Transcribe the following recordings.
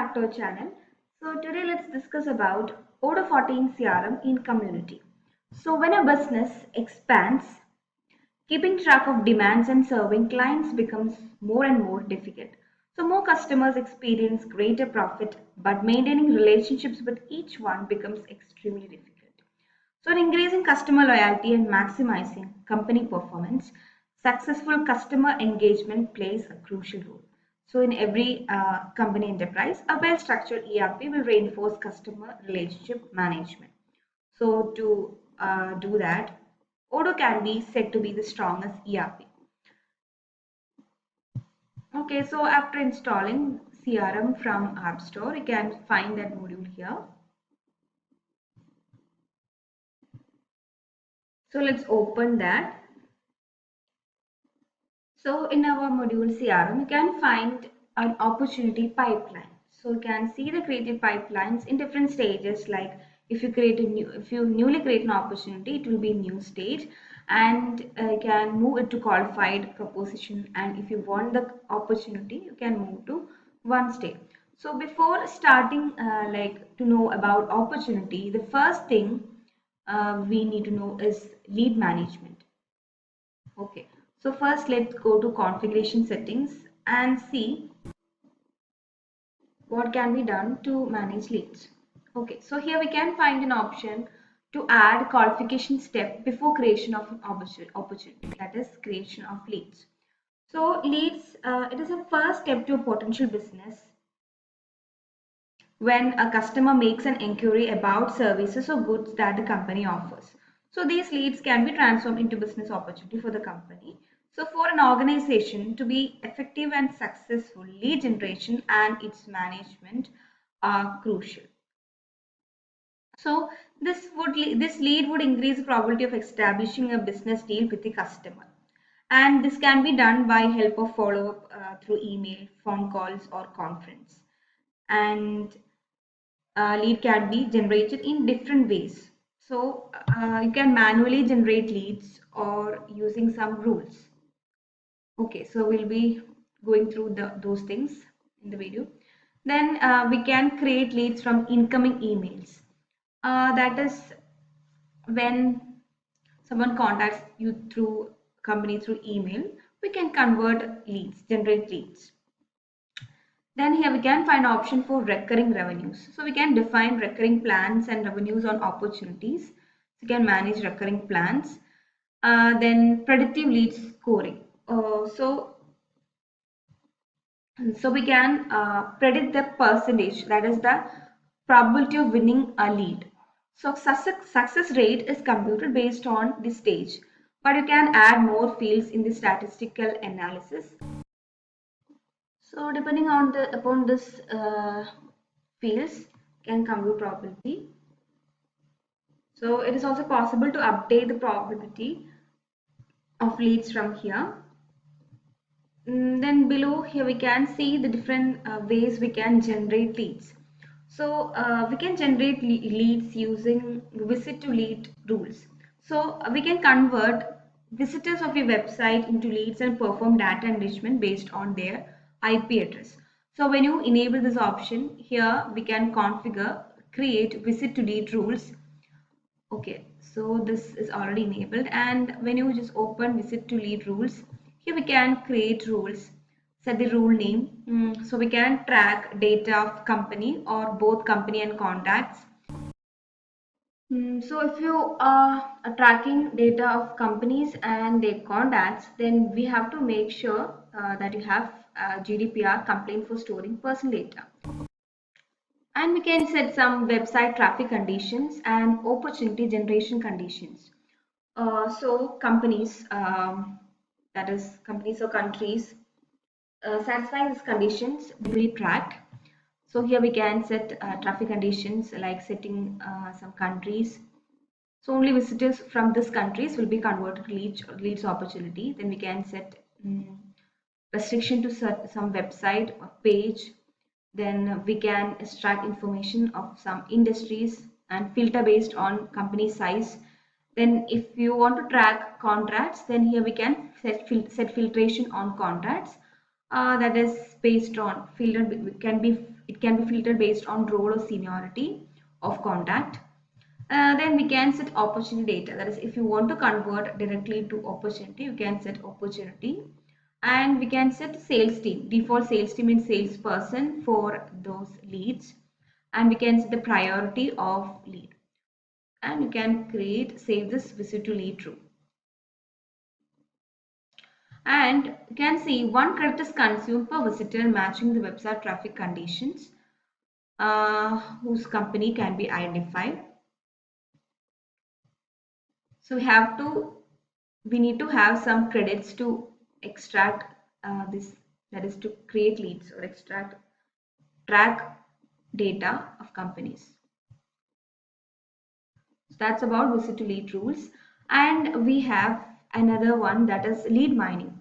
back to our channel. So today let's discuss about Odoo 14 CRM in community. So when a business expands, keeping track of demands and serving clients becomes more and more difficult. So more customers experience greater profit, but maintaining relationships with each one becomes extremely difficult. So in increasing customer loyalty and maximizing company performance, successful customer engagement plays a crucial role. So in every company enterprise, a well-structured ERP will reinforce customer relationship management. So to do that, Odoo can be said to be the strongest ERP. Okay, so after installing CRM from App Store, you can find that module here. So let's open that. So in our module CRM, you can find an opportunity pipeline. So you can see the created pipelines in different stages. Like if you newly create an opportunity, it will be new stage, and you can move it to qualified proposition. And if you want the opportunity, you can move to one stage. So before starting, to know about opportunity, the first thing we need to know is lead management. Okay, so first let's go to configuration settings and see what can be done to manage leads. Okay, so here we can find an option to add qualification step before creation of an opportunity, that is creation of leads. So leads, it is a first step to a potential business when a customer makes an inquiry about services or goods that the company offers. So these leads can be transformed into business opportunity for the company. So for an organization to be effective and successful, lead generation and its management are crucial. So this lead would increase the probability of establishing a business deal with the customer. And this can be done by help of follow-up through email, phone calls or conference. And lead can be generated in different ways. So you can manually generate leads or using some rules. Okay, so we'll be going through those things in the video. Then we can create leads from incoming emails. That is when someone contacts you through company through email, we can convert leads, generate leads. Then here we can find option for recurring revenues. So we can define recurring plans and revenues on opportunities. So you can manage recurring plans. Then predictive lead scoring. So we can predict the percentage, that is the probability of winning a lead. So success rate is computed based on the stage, but you can add more fields in the statistical analysis. So depending on upon this fields can compute probability. So it is also possible to update the probability of leads from here. Then below here we can see the different ways we can generate leads. So we can generate leads using visit to lead rules. So we can convert visitors of your website into leads and perform data enrichment based on their IP address. So when you enable this option, here we can configure create visit to lead rules. Okay, so this is already enabled, and when you just open visit to lead rules, here we can create rules, set the rule name. So we can track data of company or both company and contacts. So if you are tracking data of companies and their contacts, then we have to make sure that you have GDPR complaint for storing personal data. And we can set some website traffic conditions and opportunity generation conditions. So companies, that is companies or countries, satisfying these conditions will be tracked. So here we can set traffic conditions like setting some countries. So only visitors from these countries will be converted to leads opportunity. Then we can set restriction to some website or page. Then we can extract information of some industries and filter based on company size. Then if you want to track contracts, then here we can set filtration on contracts. That is based on filtered can be It can be filtered based on role or seniority of contact. Then we can set opportunity data. That is, if you want to convert directly to opportunity, you can set opportunity. And we can set sales team. Default sales team means salesperson for those leads. And we can set the priority of lead. And you can save this visit to lead true. And you can see 1 credit is consumed per visitor matching the website traffic conditions whose company can be identified. So we need to have some credits to extract this, that is to create leads or track data of companies. So that's about visit to lead rules. And we have another one, that is lead mining.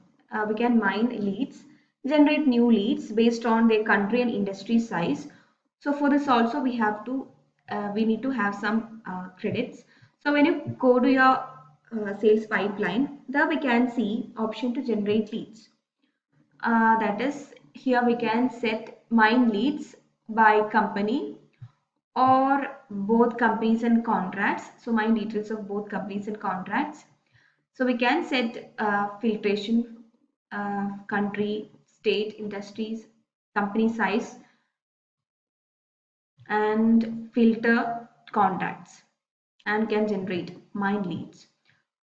We can mine leads, generate new leads based on their country and industry size. So for this also we need to have some credits. So when you go to your sales pipeline, there we can see option to generate leads. That is, here we can set mine leads by company or both companies and contracts. So mine details of both companies and contracts. So we can set filtration, country, state, industries, company size, and filter contacts, and can generate mine leads.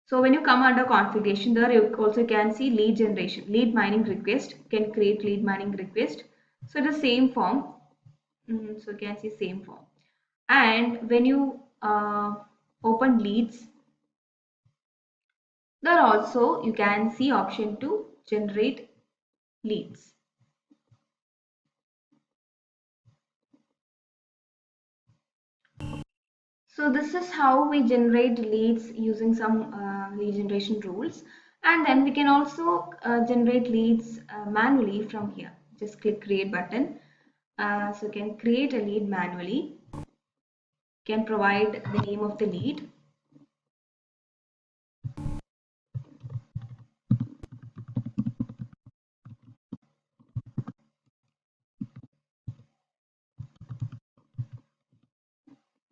So when you come under configuration, there you also can see lead generation, lead mining request, can create lead mining request. So the same form, so you can see same form. And when you open leads, there also you can see option to generate leads. So this is how we generate leads using some lead generation rules. And then we can also generate leads manually from here. Just click create button. So you can create a lead manually. Can provide the name of the lead.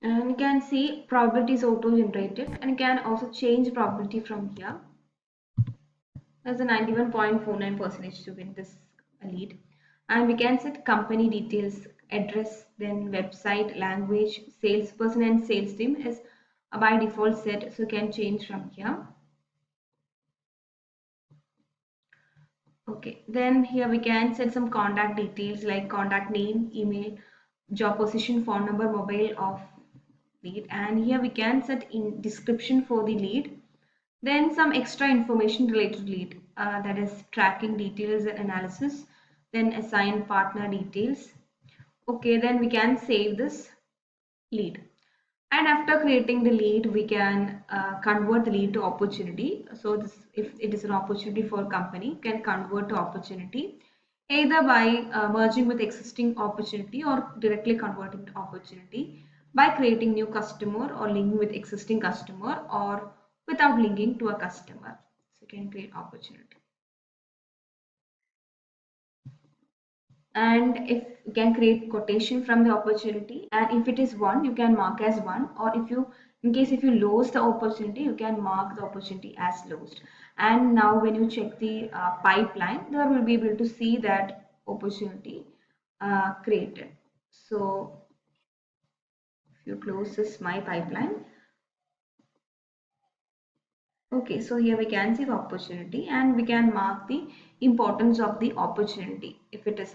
And you can see probability is auto generated, and you can also change probability from here. There's a 91.49% to win this lead. And we can set company details, address, then website, language, salesperson and sales team is by default set, so you can change from here. Okay, then here we can set some contact details like contact name, email, job position, phone number, mobile of lead. And here we can set in description for the lead. Then some extra information related to lead, that is tracking details and analysis, then assign partner details. Okay, then we can save this lead. And after creating the lead, we can convert the lead to opportunity. So this, if it is an opportunity for company, can convert to opportunity either by merging with existing opportunity or directly converting to opportunity by creating new customer or linking with existing customer or without linking to a customer. So you can create opportunity. And if you can create quotation from the opportunity, and if it is one, you can mark as one, or if you, in case if you lose the opportunity, you can mark the opportunity as lost. And now when you check the pipeline, there will be able to see that opportunity created. So if you close this my pipeline, okay, so here we can see the opportunity and we can mark the importance of the opportunity. If it is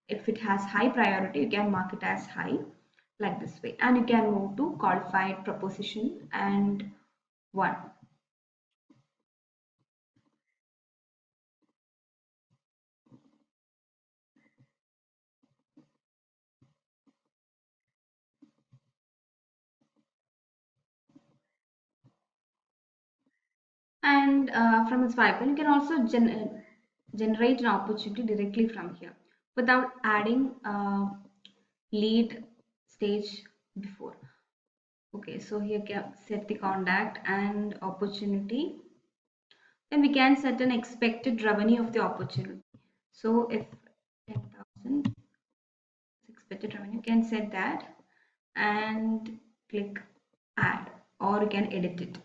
if it has high priority, you can mark it as high like this way. And you can move to qualified proposition and one. And from this pipeline, you can also generate an opportunity directly from here without adding lead stage before. Okay, so here can set the contact and opportunity. Then we can set an expected revenue of the opportunity. So if 10,000 expected revenue. You can set that and click add, or you can edit it.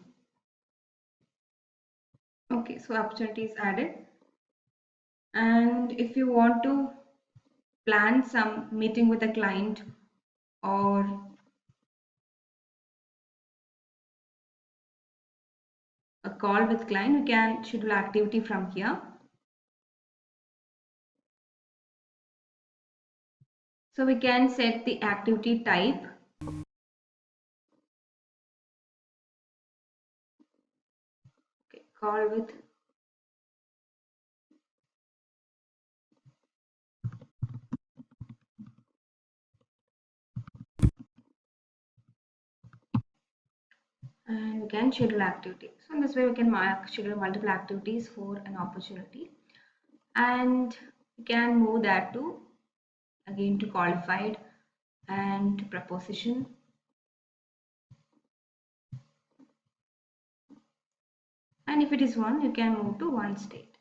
Okay, so opportunity is added. And if you want to plan some meeting with a client or a call with client, you can schedule activity from here. So we can set the activity type. Okay, call with and we can schedule activity. So in this way we can schedule multiple activities for an opportunity, and we can move that to again to qualified and to proposition. And if it is one, you can move to one state.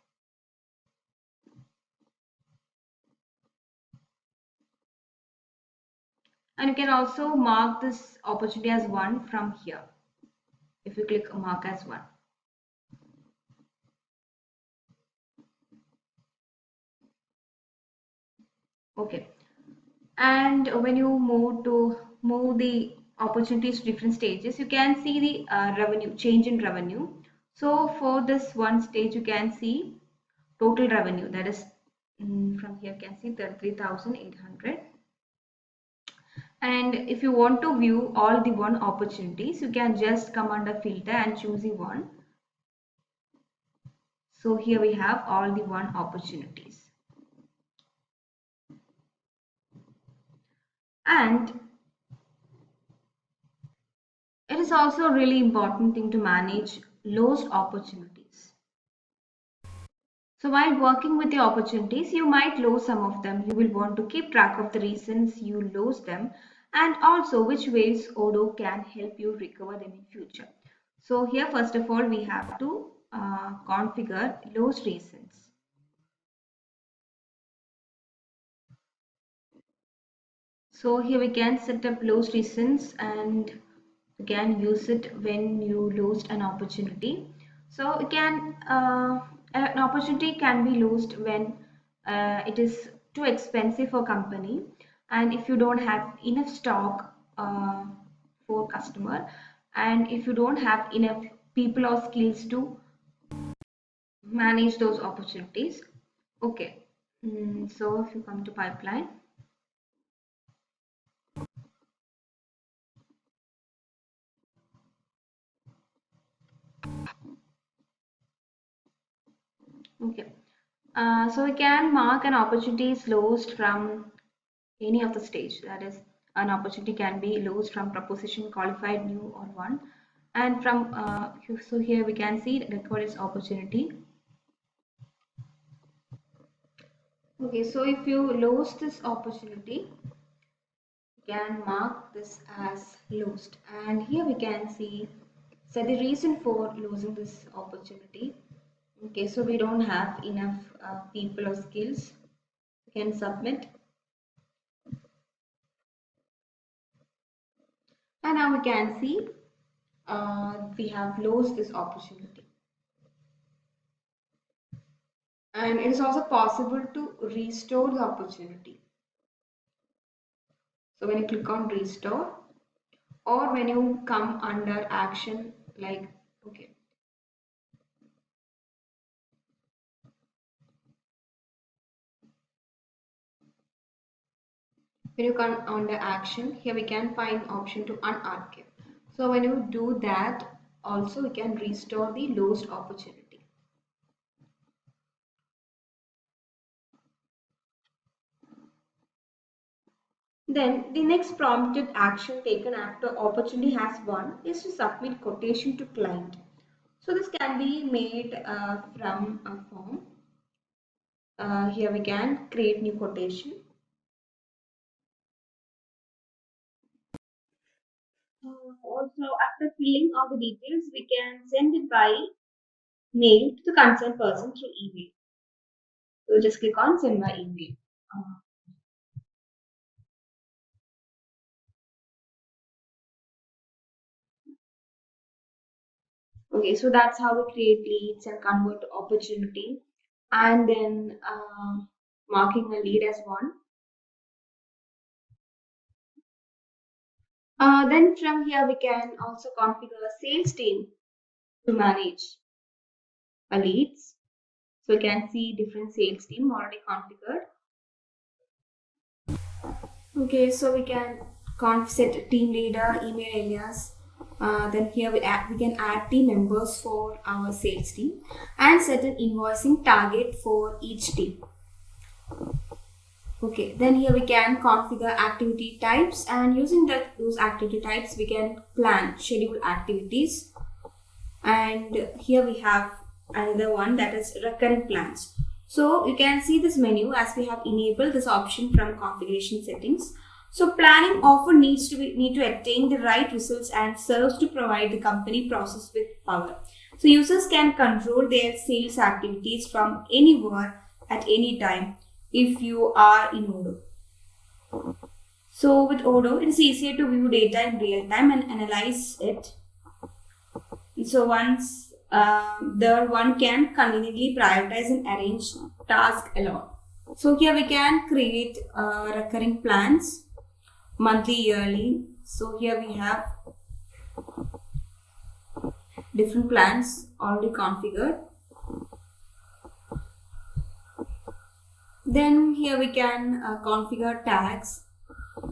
And you can also mark this opportunity as one from here. If you click mark as one. Okay. And when you move the opportunities to different stages, you can see the revenue change in revenue. So for this one stage, you can see total revenue, that is from here you can see 33,800. And if you want to view all the one opportunities, you can just come under filter and choose the one. So here we have all the one opportunities. And it is also a really important thing to manage lost opportunities. So while working with the opportunities, you might lose some of them. You will want to keep track of the reasons you lose them and also which ways Odoo can help you recover them in future. So here first of all we have to configure lost reasons. So here we can set up lost reasons and you can use it when you lost an opportunity. So you can an opportunity can be lost when it is too expensive for company, and if you don't have enough stock for customer, and if you don't have enough people or skills to manage those opportunities. Okay, so if you come to pipeline. Okay, so we can mark an opportunity is lost from any of the stage. That is, an opportunity can be lost from proposition, qualified, new, or one. And from so here we can see record is opportunity. Okay, so if you lose this opportunity, you can mark this as lost. And here we can see so the reason for losing this opportunity. Okay, so we don't have enough people or skills. We can submit. And now we can see we have lost this opportunity. And it is also possible to restore the opportunity. So when you click on restore, or when you come under action, like, okay, when you come under action, here we can find option to unarchive. So when you do that, also we can restore the lost opportunity. Then the next prompted action taken after opportunity has won is to submit quotation to client. So this can be made from a form. Here we can create new quotation. Also, after filling all the details, we can send it by mail to the concerned person through email. So just click on send by email. Uh, Okay, so that's how we create leads and convert to opportunity, and then marking a lead as one. Then from here we can also configure a sales team to manage our leads. So you can see different sales team already configured. Okay, so we can set team leader, email alias. Then here we can add team members for our sales team and set an invoicing target for each team. Okay, then here we can configure activity types, and using those activity types we can plan schedule activities. And here we have another one, that is recurrent plans. So you can see this menu as we have enabled this option from configuration settings. So planning often need to attain the right results and serves to provide the company process with power. So users can control their sales activities from anywhere at any time if you are in Odoo. So with Odoo, it is easier to view data in real time and analyze it. So once there, one can conveniently prioritize and arrange tasks alone. So here we can create recurring plans, monthly, yearly. So here we have different plans already configured. Then here we can configure tags,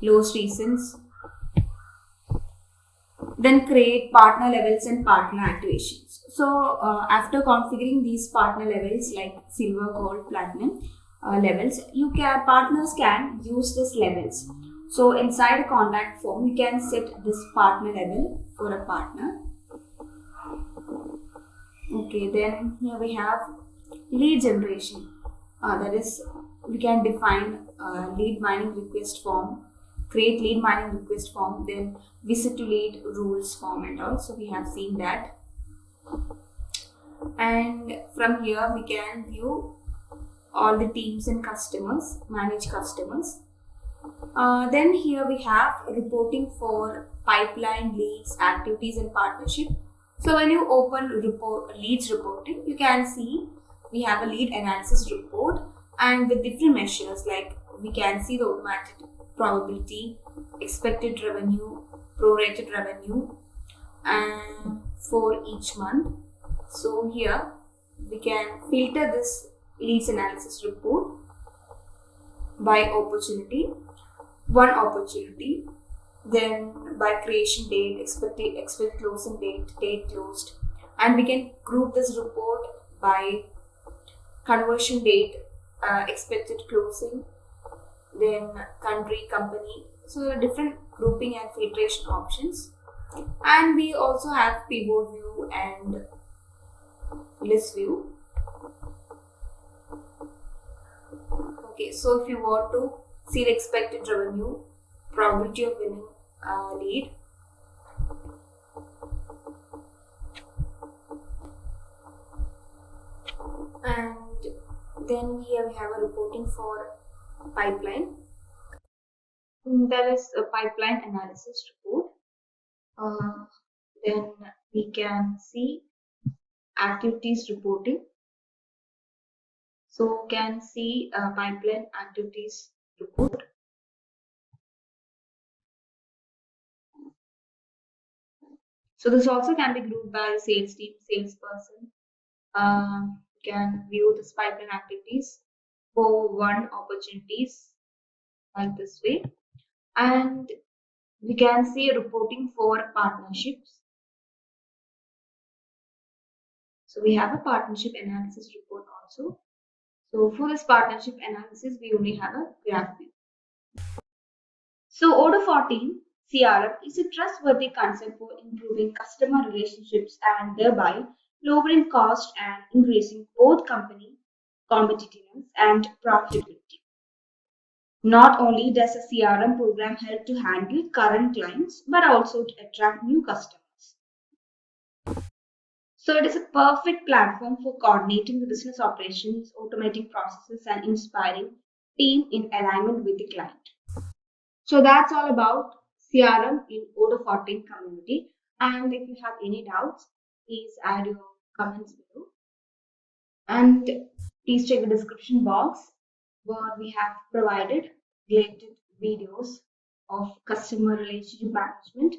lowest reasons, then create partner levels and partner activations. So after configuring these partner levels like silver, gold, platinum levels, partners can use these levels. So inside a contact form, you can set this partner level for a partner. Okay, then here we have lead generation. That is, we can define lead mining request form, create lead mining request form, then visit to lead rules form and all. So we have seen that. And from here we can view all the teams and customers, manage customers. Then here we have reporting for pipeline, leads, activities and partnership. So when you open leads reporting, you can see we have a lead analysis report, and with different measures, like we can see the automatic probability, expected revenue, prorated revenue, and for each month. So here we can filter this leads analysis report by opportunity, one opportunity, then by creation date, expected closing date closed, and we can group this report by conversion date, expected closing, then country, company. So different grouping and filtration options. And we also have pivot view and list view. Okay, so if you want to see the expected revenue, probability of winning lead, and then here we have a reporting for pipeline. There is a pipeline analysis report. Then we can see activities reporting. So can see pipeline activities report. So this also can be grouped by sales team, salesperson. Can view this pipeline activities for one opportunities like this way, and we can see reporting for partnerships. So we have a partnership analysis report also. So for this partnership analysis, we only have a graph view. So Odoo 14 CRM is a trustworthy concept for improving customer relationships and thereby lowering cost and increasing both company competitiveness and profitability. Not only does a CRM program help to handle current clients, but also to attract new customers. So it is a perfect platform for coordinating the business operations, automating processes, and inspiring team in alignment with the client. So that's all about CRM in Odoo 14 community. And if you have any doubts, please add your comments below. And please check the description box where we have provided related videos of customer relationship management